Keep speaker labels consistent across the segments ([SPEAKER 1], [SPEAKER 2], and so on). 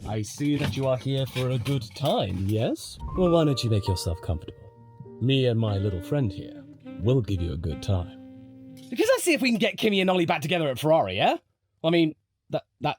[SPEAKER 1] I see that you are here for a good time, yes? Well, why don't you make yourself comfortable? Me and my little friend here will give you a good time. Because let's see if we can get Kimi and Ollie back together at Ferrari, yeah? I mean,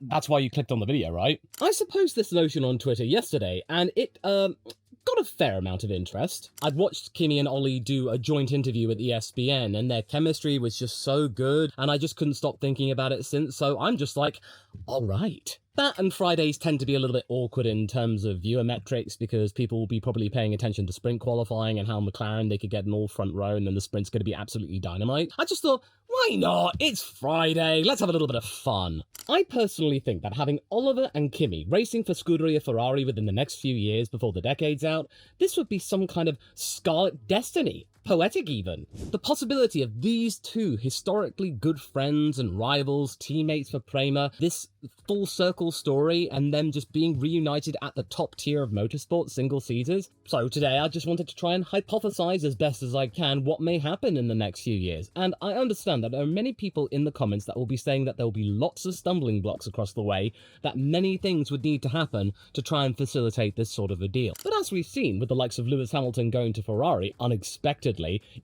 [SPEAKER 1] that's why you clicked on the video, right? I supposed this notion on Twitter yesterday, and it, got a fair amount of interest. I'd watched Kimi and Ollie do a joint interview with ESPN, and their chemistry was just so good, and I just couldn't stop thinking about it since, so I'm just like, alright. That and Fridays tend to be a little bit awkward in terms of viewer metrics because people will be probably paying attention to sprint qualifying and how McLaren, they could get an all front row and then the sprint's going to be absolutely dynamite. I just thought, why not? It's Friday, let's have a little bit of fun. I personally think that having Oliver and Kimi racing for Scuderia Ferrari within the next few years before the decade's out, this would be some kind of scarlet destiny. Poetic even. The possibility of these two historically good friends and rivals, teammates for Prema, this full circle story, and them just being reunited at the top tier of motorsport single-seaters. So today I just wanted to try and hypothesize as best as I can what may happen in the next few years. And I understand that there are many people in the comments that will be saying that there will be lots of stumbling blocks across the way, that many things would need to happen to try and facilitate this sort of a deal. But as we've seen with the likes of Lewis Hamilton going to Ferrari unexpectedly,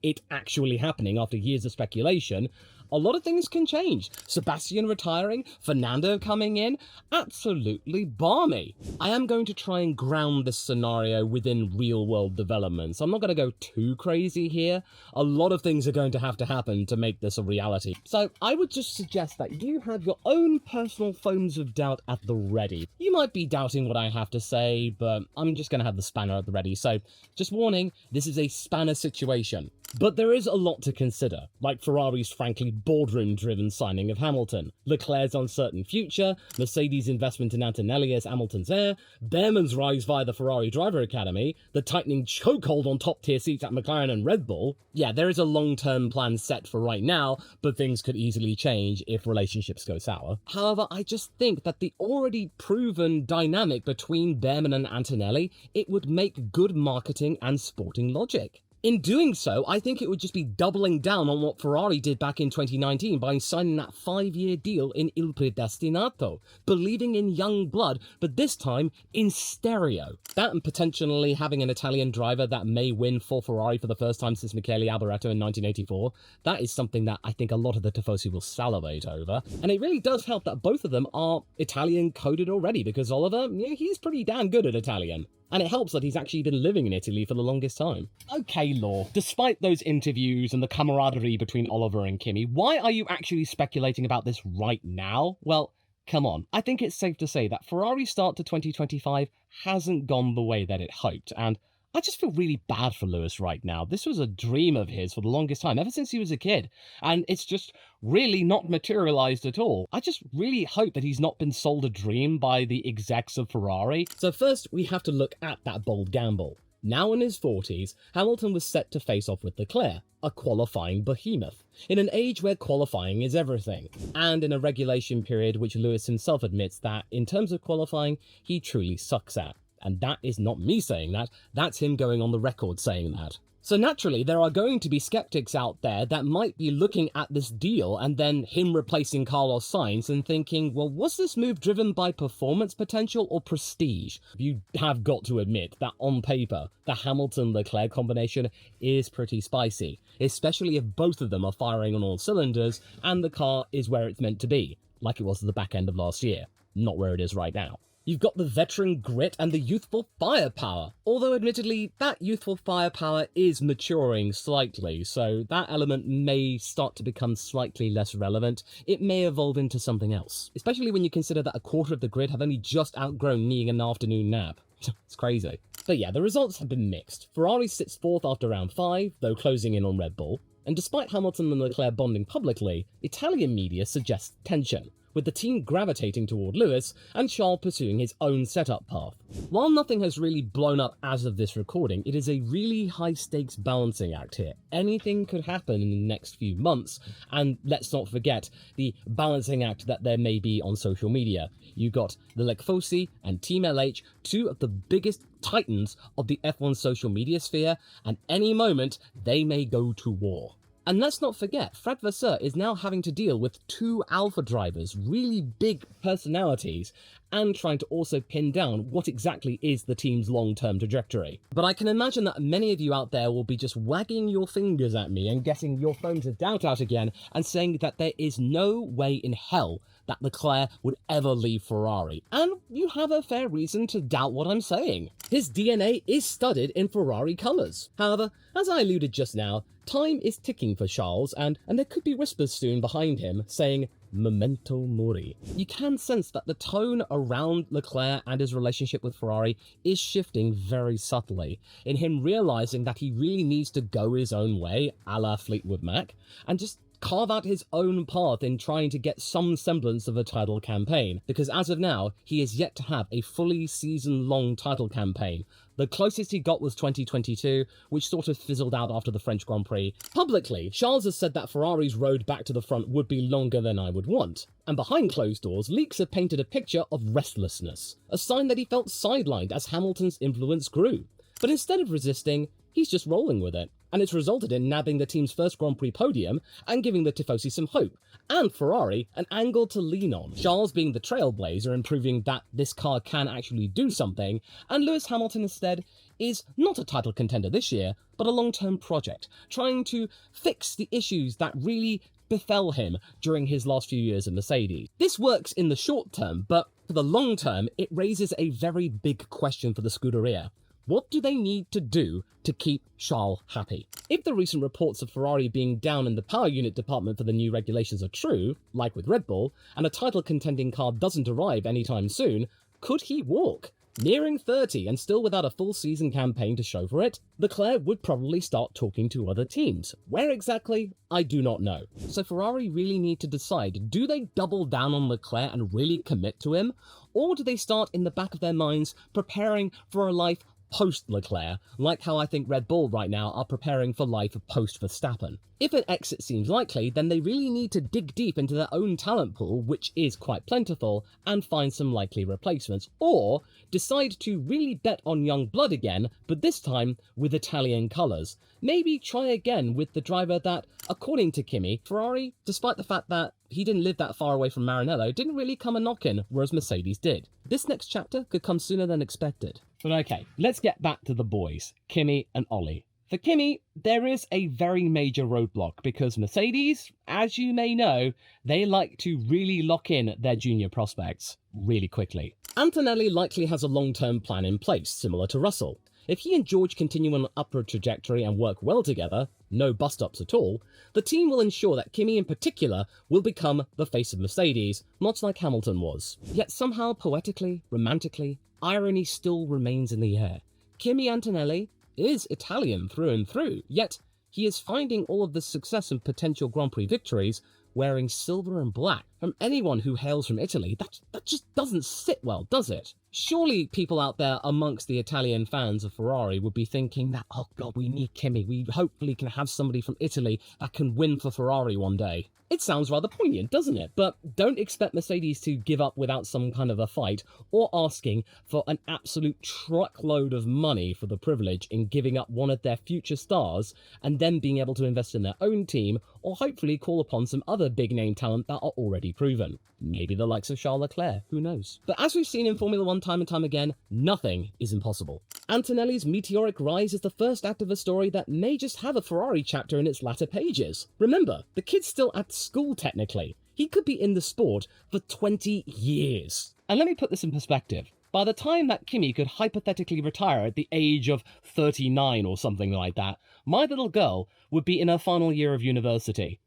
[SPEAKER 1] it actually happening after years of speculation, a lot of things can change. Sebastian retiring, Fernando coming in, absolutely balmy. I am going to try and ground this scenario within real-world developments. I'm not going to go too crazy here. A lot of things are going to happen to make this a reality. So I would just suggest that you have your own personal foams of doubt at the ready. You might be doubting what I have to say, but I'm just going to have the spanner at the ready. So just warning, this is a spanner situation. But there is a lot to consider, like Ferrari's frankly boardroom-driven signing of Hamilton, Leclerc's uncertain future, Mercedes' investment in Antonelli as Hamilton's heir, Bearman's rise via the Ferrari Driver Academy, the tightening chokehold on top-tier seats at McLaren and Red Bull. Yeah, there is a long-term plan set for right now, but things could easily change if relationships go sour. However, I just think that the already proven dynamic between Bearman and Antonelli, it would make good marketing and sporting logic. In doing so, I think it would just be doubling down on what Ferrari did back in 2019 by signing that 5-year deal in Il Predestinato, believing in young blood, but this time in stereo. That and potentially having an Italian driver that may win for Ferrari for the first time since Michele Alboreto in 1984, that is something that I think a lot of the Tifosi will salivate over. And it really does help that both of them are Italian-coded already, because Oliver, yeah, he's pretty damn good at Italian. And it helps that he's actually been living in Italy for the longest time. Okay, Law, despite those interviews and the camaraderie between Oliver and Kimi, why are you actually speculating about this right now? Well, come on. I think it's safe to say that Ferrari's start to 2025 hasn't gone the way that it hoped, and I just feel really bad for Lewis right now. This was a dream of his for the longest time, ever since he was a kid, and it's just really not materialized at all. I just really hope that he's not been sold a dream by the execs of Ferrari. So first, we have to look at that bold gamble. Now in his 40s, Hamilton was set to face off with Leclerc, a qualifying behemoth, in an age where qualifying is everything, and in a regulation period which Lewis himself admits that, in terms of qualifying, he truly sucks at. And that is not me saying that, that's him going on the record saying that. So naturally, there are going to be skeptics out there that might be looking at this deal and then him replacing Carlos Sainz and thinking, well, was this move driven by performance potential or prestige? You have got to admit that on paper, the Hamilton-Leclerc combination is pretty spicy, especially if both of them are firing on all cylinders and the car is where it's meant to be, like it was at the back end of last year, not where it is right now. You've got the veteran grit and the youthful firepower, although admittedly that youthful firepower is maturing slightly, so that element may start to become slightly less relevant. It may evolve into something else, especially when you consider that a quarter of the grid have only just outgrown needing an afternoon nap. It's crazy. But yeah, the results have been mixed. Ferrari sits 4th after round 5, though closing in on Red Bull, and despite Hamilton and Leclerc bonding publicly, Italian media suggests tension, with the team gravitating toward Lewis and Charles pursuing his own setup path. While nothing has really blown up as of this recording, it is a really high-stakes balancing act here. Anything could happen in the next few months, and let's not forget the balancing act that there may be on social media. You've got the Lecfosi and Team LH, two of the biggest titans of the F1 social media sphere, and any moment they may go to war. And let's not forget, Fred Vasseur is now having to deal with 2 alpha drivers, really big personalities, and trying to also pin down what exactly is the team's long-term trajectory. But I can imagine that many of you out there will be just wagging your fingers at me and getting your phones of doubt out again and saying that there is no way in hell that Leclerc would ever leave Ferrari. And you have a fair reason to doubt what I'm saying. His DNA is studded in Ferrari colours. However, as I alluded just now, time is ticking for Charles, and there could be whispers soon behind him saying, memento mori. You can sense that the tone around Leclerc and his relationship with Ferrari is shifting very subtly, in him realising that he really needs to go his own way, a la Fleetwood Mac, and just carve out his own path in trying to get some semblance of a title campaign, because as of now, he is yet to have a fully season-long title campaign. The closest he got was 2022, which sort of fizzled out after the French Grand Prix. Publicly, Charles has said that Ferrari's road back to the front would be longer than I would want, and behind closed doors, leaks have painted a picture of restlessness, a sign that he felt sidelined as Hamilton's influence grew. But instead of resisting, he's just rolling with it, and it's resulted in nabbing the team's first Grand Prix podium and giving the Tifosi some hope, and Ferrari an angle to lean on. Charles being the trailblazer and proving that this car can actually do something, and Lewis Hamilton instead is not a title contender this year, but a long-term project, trying to fix the issues that really befell him during his last few years at Mercedes. This works in the short term, but for the long term, it raises a very big question for the Scuderia. What do they need to do to keep Charles happy? If the recent reports of Ferrari being down in the power unit department for the new regulations are true, like with Red Bull, and a title contending car doesn't arrive anytime soon, could he walk? Nearing 30 and still without a full season campaign to show for it, Leclerc would probably start talking to other teams. Where exactly? I do not know. So Ferrari really need to decide, do they double down on Leclerc and really commit to him? Or do they start in the back of their minds preparing for a life post-Leclerc, like how I think Red Bull right now are preparing for life post-Verstappen? If an exit seems likely, then they really need to dig deep into their own talent pool, which is quite plentiful, and find some likely replacements, or decide to really bet on young blood again, but this time with Italian colours. Maybe try again with the driver that, according to Kimi, Ferrari, despite the fact that he didn't live that far away from Maranello, didn't really come a knockin', whereas Mercedes did. This next chapter could come sooner than expected. But okay, let's get back to the boys, Kimi and Ollie. For Kimi, there is a very major roadblock because Mercedes, as you may know, they like to really lock in their junior prospects really quickly. Antonelli likely has a long-term plan in place, similar to Russell. If he and George continue on an upward trajectory and work well together, no bust-ups at all, the team will ensure that Kimi in particular will become the face of Mercedes, much like Hamilton was. Yet somehow, poetically, romantically, irony still remains in the air. Kimi Antonelli is Italian through and through, yet he is finding all of this success and potential Grand Prix victories wearing silver and black. From anyone who hails from Italy, that just doesn't sit well, does it? Surely people out there amongst the Italian fans of Ferrari would be thinking that, oh god, we need Kimi, we hopefully can have somebody from Italy that can win for Ferrari one day. It sounds rather poignant, doesn't it? But don't expect Mercedes to give up without some kind of a fight, or asking for an absolute truckload of money for the privilege in giving up one of their future stars, and then being able to invest in their own team, or hopefully call upon some other big-name talent that are already proven. Maybe the likes of Charles Leclerc, who knows? But as we've seen in Formula 1 time and time again, nothing is impossible. Antonelli's meteoric rise is the first act of a story that may just have a Ferrari chapter in its latter pages. Remember, the kid's still at school technically. He could be in the sport for 20 years. And let me put this in perspective. By the time that Kimi could hypothetically retire at the age of 39 or something like that, my little girl would be in her final year of university.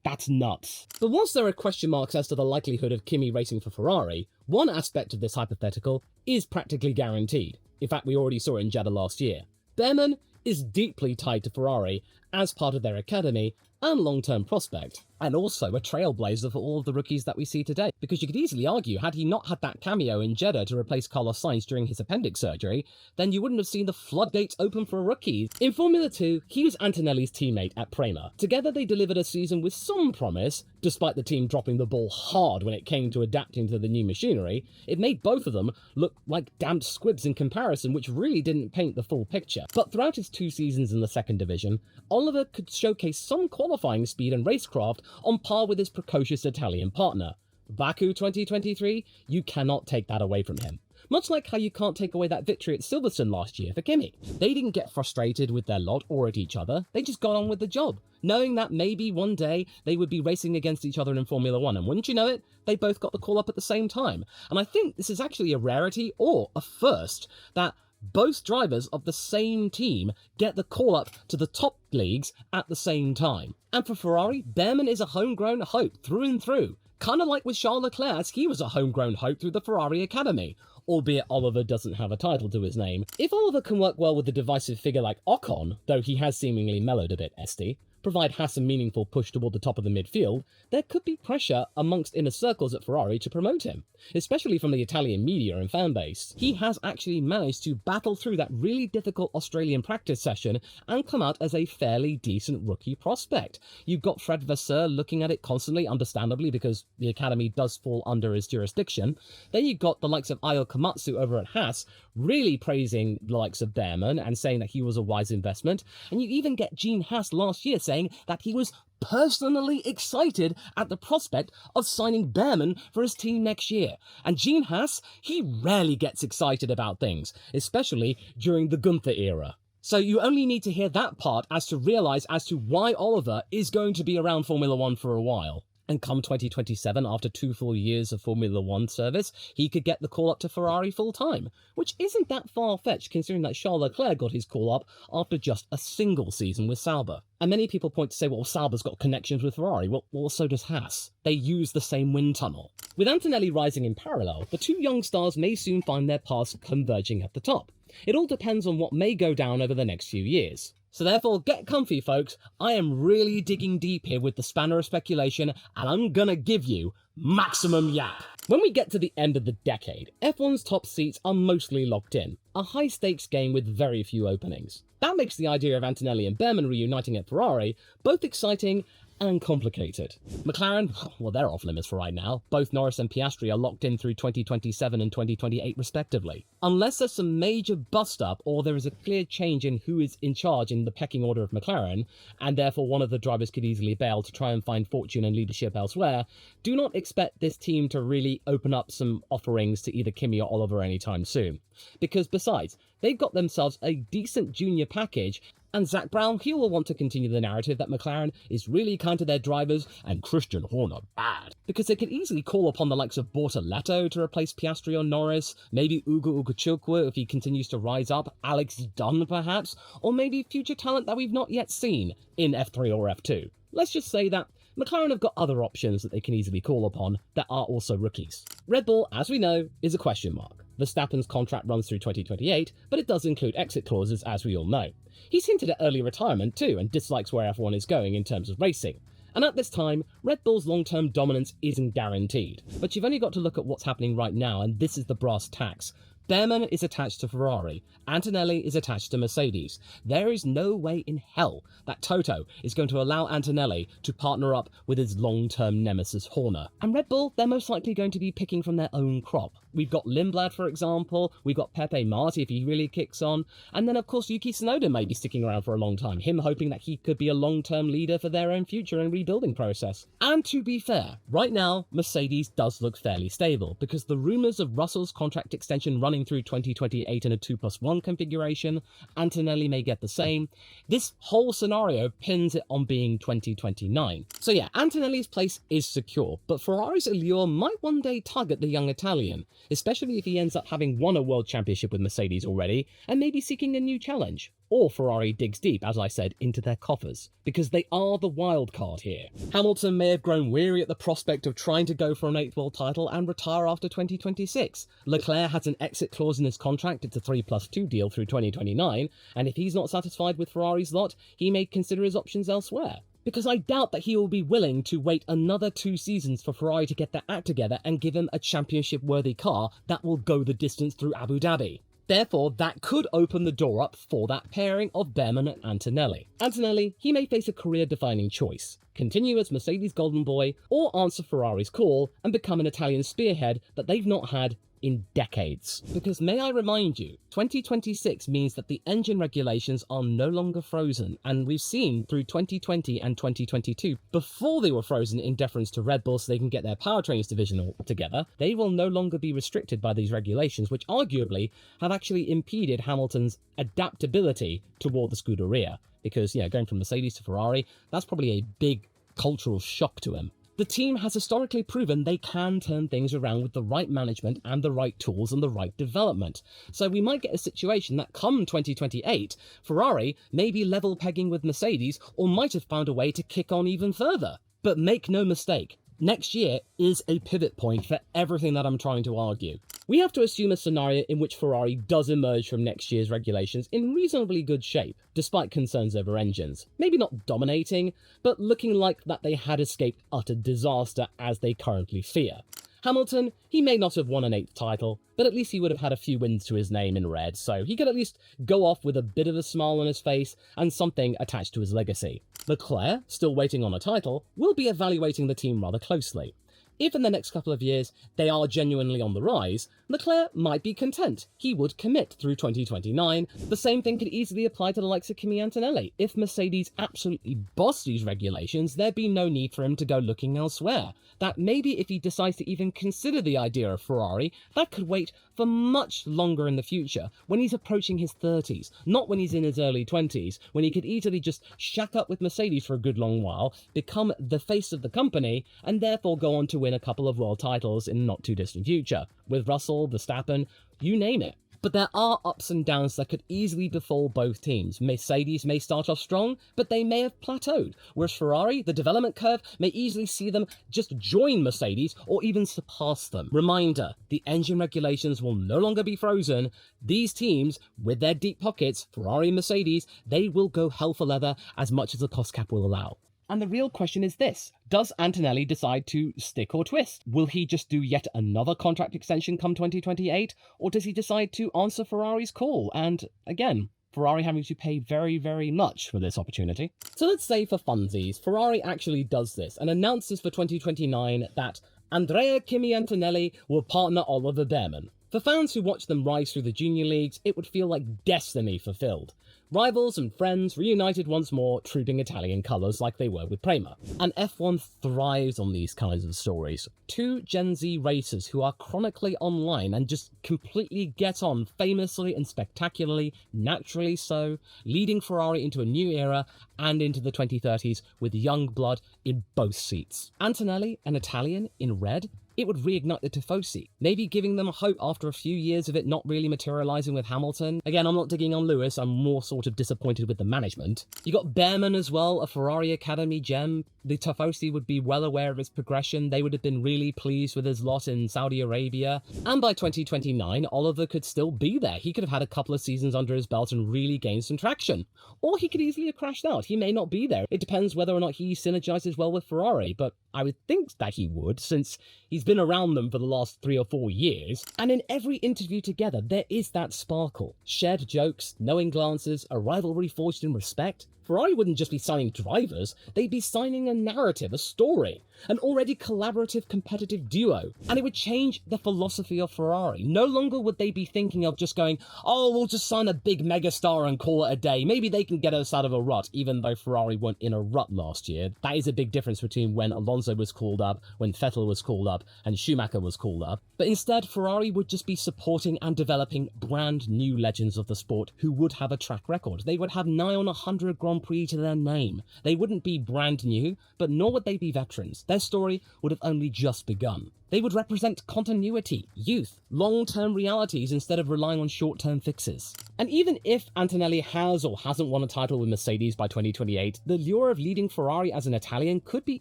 [SPEAKER 1] That's nuts. But whilst there are question marks as to the likelihood of Kimi racing for Ferrari, one aspect of this hypothetical is practically guaranteed. In fact, we already saw it in Jeddah last year. Bearman is deeply tied to Ferrari as part of their academy and long-term prospect, and also a trailblazer for all of the rookies that we see today. Because you could easily argue, had he not had that cameo in Jeddah to replace Carlos Sainz during his appendix surgery, then you wouldn't have seen the floodgates open for rookies. In Formula 2, he was Antonelli's teammate at Prema. Together they delivered a season with some promise, despite the team dropping the ball hard when it came to adapting to the new machinery. It made both of them look like damp squibs in comparison, which really didn't paint the full picture. But throughout his 2 seasons in the second division, Ollie Oliver could showcase some qualifying speed and racecraft on par with his precocious Italian partner. Baku 2023, you cannot take that away from him. Much like how you can't take away that victory at Silverstone last year for Kimi. They didn't get frustrated with their lot or at each other, they just got on with the job, knowing that maybe one day they would be racing against each other in Formula 1, and wouldn't you know it, they both got the call up at the same time. And I think this is actually a rarity, or a first, that both drivers of the same team get the call up to the top leagues at the same time. And for Ferrari, Bearman is a homegrown hope through and through, kind of like with Charles Leclerc, as he was a homegrown hope through the Ferrari Academy. Albeit Oliver doesn't have a title to his name. If Oliver can work well with a divisive figure like Ocon, though he has seemingly mellowed a bit, Esty, provide Haas a meaningful push toward the top of the midfield, there could be pressure amongst inner circles at Ferrari to promote him, especially from the Italian media and fan base. He has actually managed to battle through that really difficult Australian practice session and come out as a fairly decent rookie prospect. You've got Fred Vasseur looking at it constantly, understandably, because the Academy does fall under his jurisdiction. Then you've got the likes of Ayo Komatsu over at Haas really praising the likes of Bearman and saying that he was a wise investment. And you even get Gene Haas last year saying that he was personally excited at the prospect of signing Bearman for his team next year. And Gene Haas, he rarely gets excited about things, especially during the Gunther era. So you only need to hear that part as to realise as to why Oliver is going to be around Formula 1 for a while. And come 2027, after 2 full years of Formula 1 service, he could get the call up to Ferrari full-time, which isn't that far-fetched considering that Charles Leclerc got his call up after just a single season with Sauber. And many people point to say, well, Sauber's got connections with Ferrari. Well, so does Haas. They use the same wind tunnel. With Antonelli rising in parallel, the two young stars may soon find their paths converging at the top. It all depends on what may go down over the next few years. So therefore, get comfy, folks. I am really digging deep here with the spanner of speculation, and I'm gonna give you maximum yap. When we get to the end of the decade, F1's top seats are mostly locked in, a high-stakes game with very few openings. That makes the idea of Antonelli and Bearman reuniting at Ferrari both exciting and complicated. McLaren, well, they're off limits for right now. Both Norris and Piastri are locked in through 2027 and 2028 respectively. Unless there's some major bust-up or there is a clear change in who is in charge in the pecking order of McLaren, and therefore one of the drivers could easily bail to try and find fortune and leadership elsewhere, do not expect this team to really open up some offerings to either Kimi or Oliver anytime soon. Because besides, they've got themselves a decent junior package, and Zach Brown, he will want to continue the narrative that McLaren is really kind to their drivers and Christian Horner bad. Because they could easily call upon the likes of Bortoletto to replace Piastri or Norris, maybe Ugo Ugochukwu if he continues to rise up, Alex Dunn perhaps, or maybe future talent that we've not yet seen in F3 or F2. Let's just say that McLaren have got other options that they can easily call upon that are also rookies. Red Bull, as we know, is a question mark. Verstappen's contract runs through 2028, but it does include exit clauses, as we all know. He's hinted at early retirement too, and dislikes where F1 is going in terms of racing. And at this time, Red Bull's long-term dominance isn't guaranteed. But you've only got to look at what's happening right now, and this is the brass tacks. Bearman is attached to Ferrari. Antonelli is attached to Mercedes. There is no way in hell that Toto is going to allow Antonelli to partner up with his long-term nemesis Horner. And Red Bull, they're most likely going to be picking from their own crop. We've got Lindblad, for example. We've got Pepe Marti if he really kicks on. And then, of course, Yuki Tsunoda may be sticking around for a long time, him hoping that he could be a long-term leader for their own future and rebuilding process. And to be fair, right now, Mercedes does look fairly stable, because the rumours of Russell's contract extension running through 2028 in a 2+1 configuration, Antonelli may get the same. This whole scenario pins it on being 2029. So yeah, Antonelli's place is secure, but Ferrari's allure might one day tug at the young Italian, especially if he ends up having won a world championship with Mercedes already and maybe seeking a new challenge. Or Ferrari digs deep, as I said, into their coffers, because they are the wild card here. Hamilton may have grown weary at the prospect of trying to go for an 8th world title and retire after 2026. Leclerc has an exit clause in his contract, it's a 3+2 deal through 2029, and if he's not satisfied with Ferrari's lot, he may consider his options elsewhere. Because I doubt that he will be willing to wait another 2 seasons for Ferrari to get their act together and give him a championship-worthy car that will go the distance through Abu Dhabi. Therefore, that could open the door up for that pairing of Bearman and Antonelli. Antonelli, he may face a career-defining choice. Continue as Mercedes' golden boy, or answer Ferrari's call and become an Italian spearhead that they've not had in decades. Because may I remind you, 2026 means that the engine regulations are no longer frozen, and we've seen through 2020 and 2022, before they were frozen in deference to Red Bull so they can get their powertrains division all together, they will no longer be restricted by these regulations, which arguably have actually impeded Hamilton's adaptability toward the Scuderia. Because, going from Mercedes to Ferrari, that's probably a big cultural shock to him. The team has historically proven they can turn things around with the right management and the right tools and the right development. So we might get a situation that come 2028, Ferrari may be level pegging with Mercedes or might have found a way to kick on even further. But make no mistake, next year is a pivot point for everything that I'm trying to argue. We have to assume a scenario in which Ferrari does emerge from next year's regulations in reasonably good shape, despite concerns over engines. Maybe not dominating, but looking like that they had escaped utter disaster as they currently fear. Hamilton, he may not have won an 8th title, but at least he would have had a few wins to his name in red, so he could at least go off with a bit of a smile on his face and something attached to his legacy. Leclerc, still waiting on a title, will be evaluating the team rather closely. If in the next couple of years they are genuinely on the rise, Leclerc might be content. He would commit through 2029. The same thing could easily apply to the likes of Kimi and Antonelli. If Mercedes absolutely boss these regulations, there'd be no need for him to go looking elsewhere. That maybe if he decides to even consider the idea of Ferrari, that could wait for much longer in the future, when he's approaching his 30s, not when he's in his early 20s, when he could easily just shack up with Mercedes for a good long while, become the face of the company, and therefore go on to win a couple of world titles in the not too distant future, with Russell, Verstappen, you name it. But there are ups and downs that could easily befall both teams. Mercedes may start off strong, but they may have plateaued, whereas Ferrari, the development curve, may easily see them just join Mercedes or even surpass them. Reminder, the engine regulations will no longer be frozen. These teams, with their deep pockets, Ferrari and Mercedes, they will go hell for leather as much as the cost cap will allow. And the real question is this: does Antonelli decide to stick or twist? Will he just do yet another contract extension come 2028? Or does he decide to answer Ferrari's call? And again, Ferrari having to pay very, very much for this opportunity. So let's say for funsies, Ferrari actually does this and announces for 2029 that Andrea, Kimi and Antonelli will partner Oliver Bearman. For fans who watch them rise through the junior leagues, it would feel like destiny fulfilled. Rivals and friends reunited once more, trooping Italian colours like they were with Prema. And F1 thrives on these kinds of stories. Two Gen Z racers who are chronically online and just completely get on famously and spectacularly, naturally so, leading Ferrari into a new era and into the 2030s with young blood in both seats. Antonelli, an Italian in red, it would reignite the Tifosi, maybe giving them hope after a few years of it not really materialising with Hamilton. Again, I'm not digging on Lewis, I'm more sort of disappointed with the management. You got Bearman as well, a Ferrari Academy gem. The Tifosi would be well aware of his progression, they would have been really pleased with his lot in Saudi Arabia. And by 2029, Oliver could still be there. He could have had a couple of seasons under his belt and really gained some traction. Or he could easily have crashed out, he may not be there. It depends whether or not he synergizes well with Ferrari, but I would think that he would, since he's been around them for the last 3 or 4 years, and in every interview together there is that sparkle. Shared jokes, knowing glances, a rivalry forged in respect. Ferrari wouldn't just be signing drivers, they'd be signing a narrative, a story, an already collaborative competitive duo, and it would change the philosophy of Ferrari. No longer would they be thinking of just going, oh, we'll just sign a big megastar and call it a day, maybe they can get us out of a rut, even though Ferrari weren't in a rut last year. That is a big difference between when Alonso was called up, when Vettel was called up, and Schumacher was called up. But instead, Ferrari would just be supporting and developing brand new legends of the sport who would have a track record. They would have nigh on 100 Grand Prix to their name. They wouldn't be brand new, but nor would they be veterans. Their story would have only just begun. They would represent continuity, youth, long-term realities instead of relying on short-term fixes. And even if Antonelli has or hasn't won a title with Mercedes by 2028, the lure of leading Ferrari as an Italian could be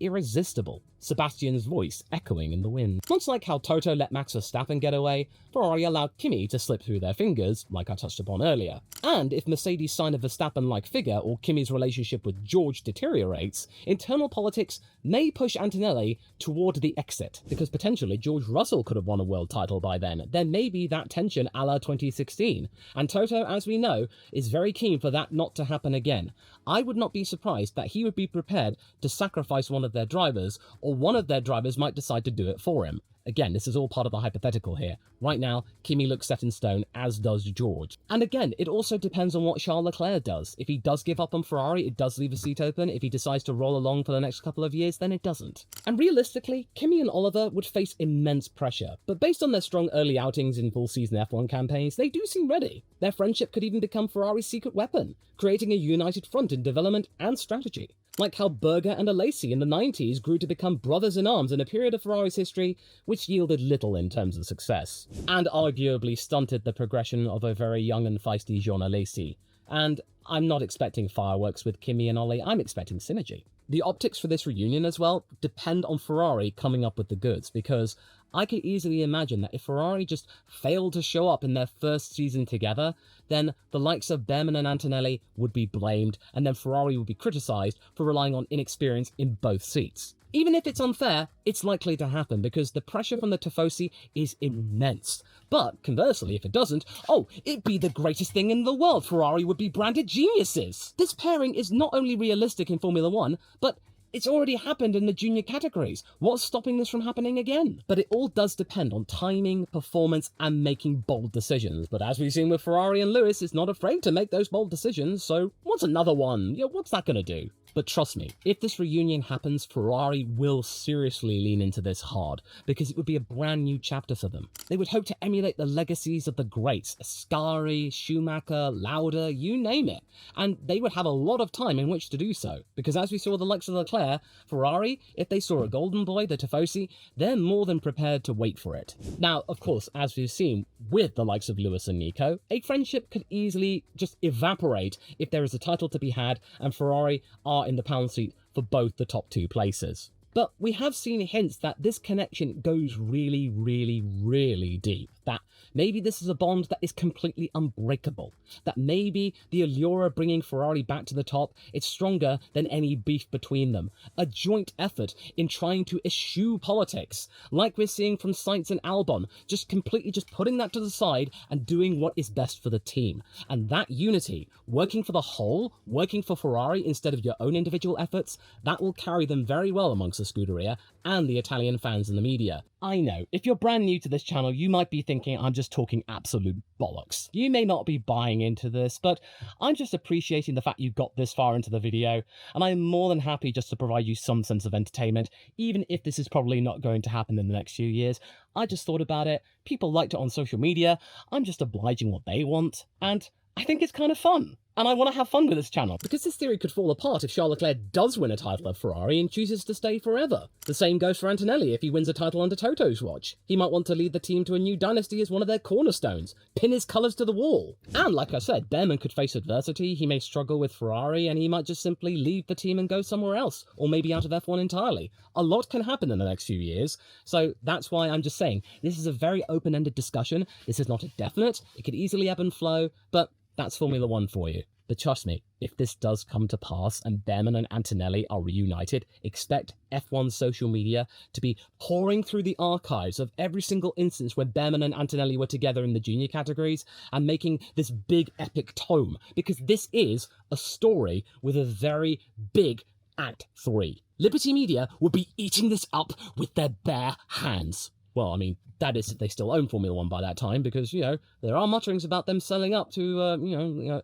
[SPEAKER 1] irresistible. Sebastian's voice echoing in the wind. Much like how Toto let Max Verstappen get away, Ferrari allowed Kimi to slip through their fingers, like I touched upon earlier. And if Mercedes sign a Verstappen-like figure or Kimi's relationship with George deteriorates, internal politics may push Antonelli toward the exit, because potentially George Russell could have won a world title by then. There may be that tension a la 2016, and Toto, as we know, is very keen for that not to happen again. I would not be surprised that he would be prepared to sacrifice one of their drivers, or one of their drivers might decide to do it for him. Again, this is all part of the hypothetical here. Right now, Kimi looks set in stone, as does George. And again, it also depends on what Charles Leclerc does. If he does give up on Ferrari, it does leave a seat open. If he decides to roll along for the next couple of years, then it doesn't. And realistically, Kimi and Oliver would face immense pressure. But based on their strong early outings in full-season F1 campaigns, they do seem ready. Their friendship could even become Ferrari's secret weapon, creating a united front in development and strategy. Like how Berger and Alesi in the 90s grew to become brothers-in-arms in a period of Ferrari's history which yielded little in terms of success, and arguably stunted the progression of a very young and feisty Jean Alesi. And I'm not expecting fireworks with Kimi and Ollie, I'm expecting synergy. The optics for this reunion as well depend on Ferrari coming up with the goods, because I could easily imagine that if Ferrari just failed to show up in their first season together, then the likes of Bearman and Antonelli would be blamed, and then Ferrari would be criticised for relying on inexperience in both seats. Even if it's unfair, it's likely to happen because the pressure from the Tifosi is immense. But conversely, if it doesn't, oh, it'd be the greatest thing in the world. Ferrari would be branded geniuses. This pairing is not only realistic in Formula 1, but it's already happened in the junior categories. What's stopping this from happening again? But it all does depend on timing, performance, and making bold decisions. But as we've seen with Ferrari and Lewis, it's not afraid to make those bold decisions, so what's another one? Yeah, what's that gonna do? But trust me, if this reunion happens, Ferrari will seriously lean into this hard, because it would be a brand new chapter for them. They would hope to emulate the legacies of the greats, Ascari, Schumacher, Lauda, you name it, and they would have a lot of time in which to do so, because as we saw with the likes of Leclerc, Ferrari, if they saw a golden boy, the Tifosi, they're more than prepared to wait for it. Now, of course, as we've seen with the likes of Lewis and Nico, a friendship could easily just evaporate if there is a title to be had and Ferrari are in the pound seat for both the top two places. But we have seen hints that this connection goes really, really, really deep. That maybe this is a bond that is completely unbreakable. That maybe the allure of bringing Ferrari back to the top is stronger than any beef between them. A joint effort in trying to eschew politics, like we're seeing from Sainz and Albon, just completely just putting that to the side and doing what is best for the team. And that unity, working for the whole, working for Ferrari instead of your own individual efforts, that will carry them very well amongst the Scuderia and the Italian fans and the media. I know, if you're brand new to this channel, you might be thinking I'm just talking absolute bollocks. You may not be buying into this, but I'm just appreciating the fact you got this far into the video, and I'm more than happy just to provide you some sense of entertainment, even if this is probably not going to happen in the next few years. I just thought about it, people liked it on social media, I'm just obliging what they want, and I think it's kind of fun. And I want to have fun with this channel, because this theory could fall apart if Charles Leclerc does win a title at Ferrari and chooses to stay forever. The same goes for Antonelli if he wins a title under Toto's watch. He might want to lead the team to a new dynasty as one of their cornerstones, pin his colours to the wall. And like I said, Bearman could face adversity, he may struggle with Ferrari, and he might just simply leave the team and go somewhere else, or maybe out of F1 entirely. A lot can happen in the next few years, so that's why I'm just saying, this is a very open-ended discussion, this is not a definite, it could easily ebb and flow, but that's Formula 1 for you. But trust me, if this does come to pass and Bearman and Antonelli are reunited, expect F1 social media to be pouring through the archives of every single instance where Bearman and Antonelli were together in the junior categories and making this big epic tome, because this is a story with a very big Act 3. Liberty Media would be eating this up with their bare hands. Well, I mean, that is if they still own Formula 1 by that time, because, you know, there are mutterings about them selling up to,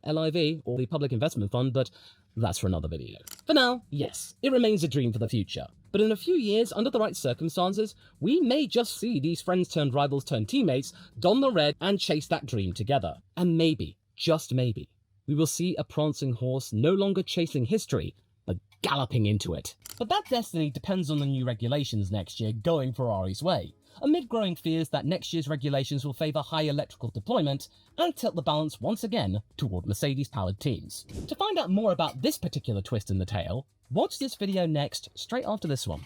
[SPEAKER 1] LIV, or the Public Investment Fund, but that's for another video. For now, yes, it remains a dream for the future. But in a few years, under the right circumstances, we may just see these friends turned rivals turned teammates don the red and chase that dream together. And maybe, just maybe, we will see a prancing horse no longer chasing history, but galloping into it. But that destiny depends on the new regulations next year going Ferrari's way, amid growing fears that next year's regulations will favour high electrical deployment and tilt the balance once again toward Mercedes-powered teams. To find out more about this particular twist in the tale, watch this video next, straight after this one.